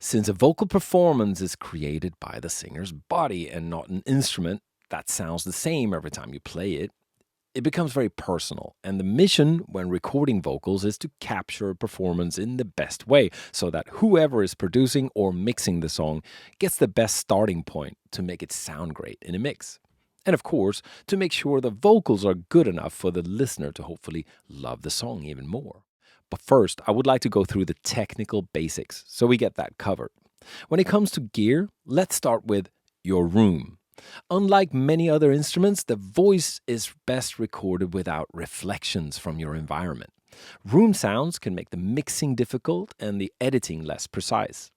Since a vocal performance is created by the singer's body and not an instrument that sounds the same every time you play it, it becomes very personal. And the mission when recording vocals is to capture a performance in the best way so that whoever is producing or mixing the song gets the best starting point to make it sound great in a mix. And of course, to make sure the vocals are good enough for the listener to hopefully love the song even more. But first, I would like to go through the technical basics so we get that covered. When it comes to gear, let's start with your room. Unlike many other instruments, the voice is best recorded without reflections from your environment. Room sounds can make the mixing difficult and the editing less precise.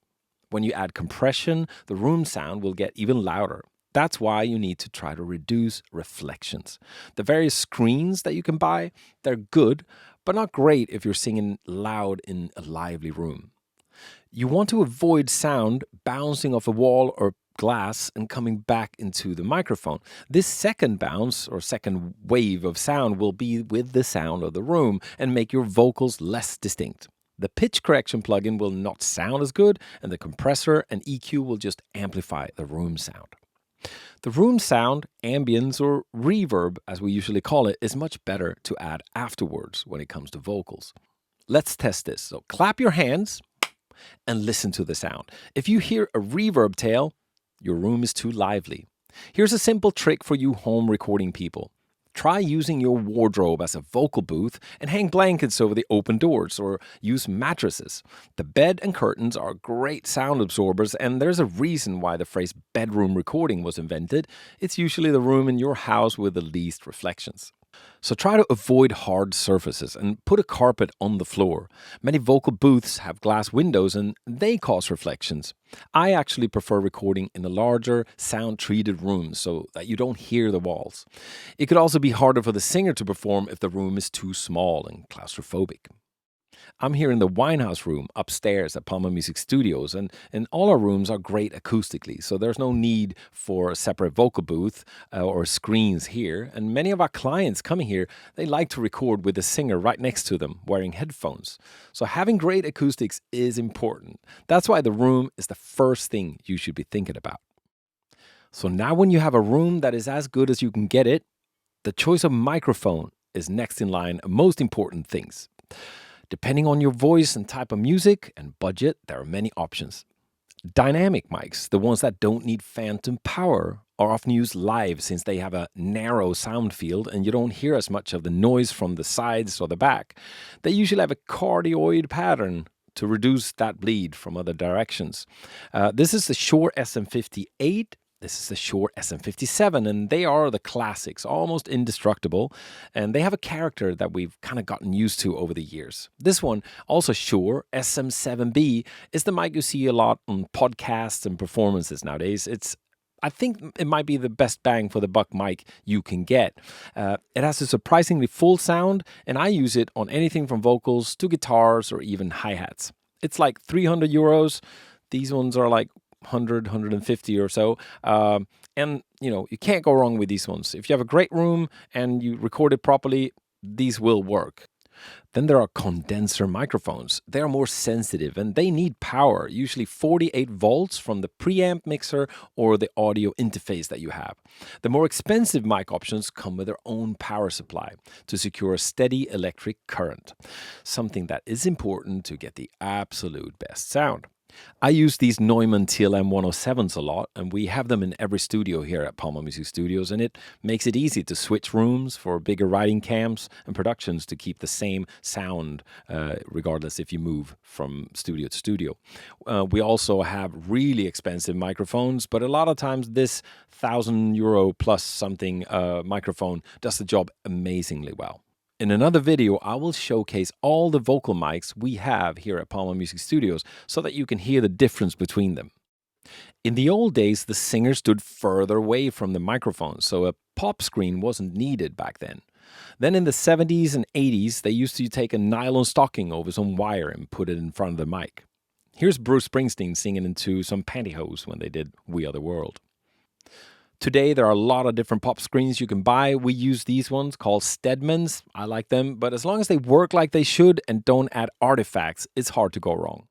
When you add compression, the room sound will get even louder. That's why you need to try to reduce reflections. The various screens that you can buy, they're good, but not great if you're singing loud in a lively room. You want to avoid sound bouncing off a wall or glass and coming back into the microphone. This second bounce or second wave of sound will be with the sound of the room and make your vocals less distinct. The pitch correction plugin will not sound as good, and the compressor and EQ will just amplify the room sound. The room sound, ambience, or reverb, as we usually call it, is much better to add afterwards when it comes to vocals. Let's test this. So clap your hands and listen to the sound. If you hear a reverb tail, your room is too lively. Here's a simple trick for you home recording people. Try using your wardrobe as a vocal booth and hang blankets over the open doors or use mattresses. The bed and curtains are great sound absorbers, and there's a reason why the phrase bedroom recording was invented. It's usually the room in your house with the least reflections. So try to avoid hard surfaces and put a carpet on the floor. Many vocal booths have glass windows and they cause reflections. I actually prefer recording in a larger, sound-treated room so that you don't hear the walls. It could also be harder for the singer to perform if the room is too small and claustrophobic. I'm here in the Winehouse room upstairs at Palma Music Studios, and all our rooms are great acoustically, so there's no need for a separate vocal booth or screens here. And many of our clients coming here, they like to record with the singer right next to them wearing headphones. So having great acoustics is important. That's why the room is the first thing you should be thinking about. So now when you have a room that is as good as you can get it, the choice of microphone is next in line of most important things. Depending on your voice and type of music and budget, there are many options. Dynamic mics, the ones that don't need phantom power, are often used live since they have a narrow sound field and you don't hear as much of the noise from the sides or the back. They usually have a cardioid pattern to reduce that bleed from other directions. This is the Shure SM58. This is the Shure SM57, and they are the classics, almost indestructible, and they have a character that we've kind of gotten used to over the years. This one, also Shure SM7B, is the mic you see a lot on podcasts and performances nowadays. I think it might be the best bang for the buck mic you can get. It has a surprisingly full sound, and I use it on anything from vocals to guitars or even hi-hats. It's like €300. These ones are like 100, 150 or so. And, you can't go wrong with these ones. If you have a great room and you record it properly, these will work. Then there are condenser microphones. They are more sensitive and they need power, usually 48 volts from the preamp mixer or the audio interface that you have. The more expensive mic options come with their own power supply to secure a steady electric current, something that is important to get the absolute best sound. I use these Neumann TLM 107s a lot, and we have them in every studio here at Palma Music Studios, and it makes it easy to switch rooms for bigger writing camps and productions to keep the same sound, regardless if you move from studio to studio. We also have really expensive microphones, but a lot of times this €1,000 plus something microphone does the job amazingly well. In another video, I will showcase all the vocal mics we have here at Palma Music Studios so that you can hear the difference between them. In the old days, the singer stood further away from the microphone, so a pop screen wasn't needed back then. Then in the 70s and 80s, they used to take a nylon stocking over some wire and put it in front of the mic. Here's Bruce Springsteen singing into some pantyhose when they did We Are the World. Today, there are a lot of different pop screens you can buy. We use these ones called Stedmans. I like them, but as long as they work like they should and don't add artifacts, it's hard to go wrong.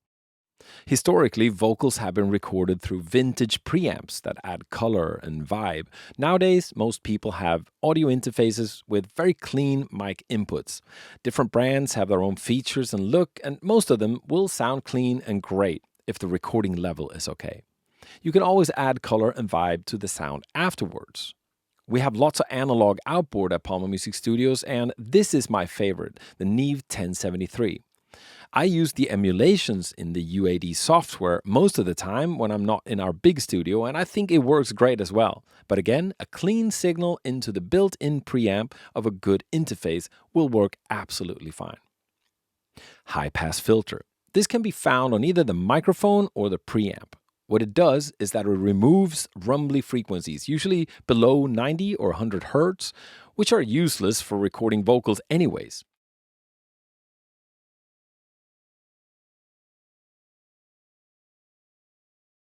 Historically, vocals have been recorded through vintage preamps that add color and vibe. Nowadays, most people have audio interfaces with very clean mic inputs. Different brands have their own features and look, and most of them will sound clean and great if the recording level is okay. You can always add color and vibe to the sound afterwards. We have lots of analog outboard at Palma Music Studios, and this is my favorite, the Neve 1073. I use the emulations in the UAD software most of the time when I'm not in our big studio, and I think it works great as well. But again, a clean signal into the built-in preamp of a good interface will work absolutely fine. High-pass filter. This can be found on either the microphone or the preamp. What it does is that it removes rumbly frequencies, usually below 90 or 100 hertz, which are useless for recording vocals anyways.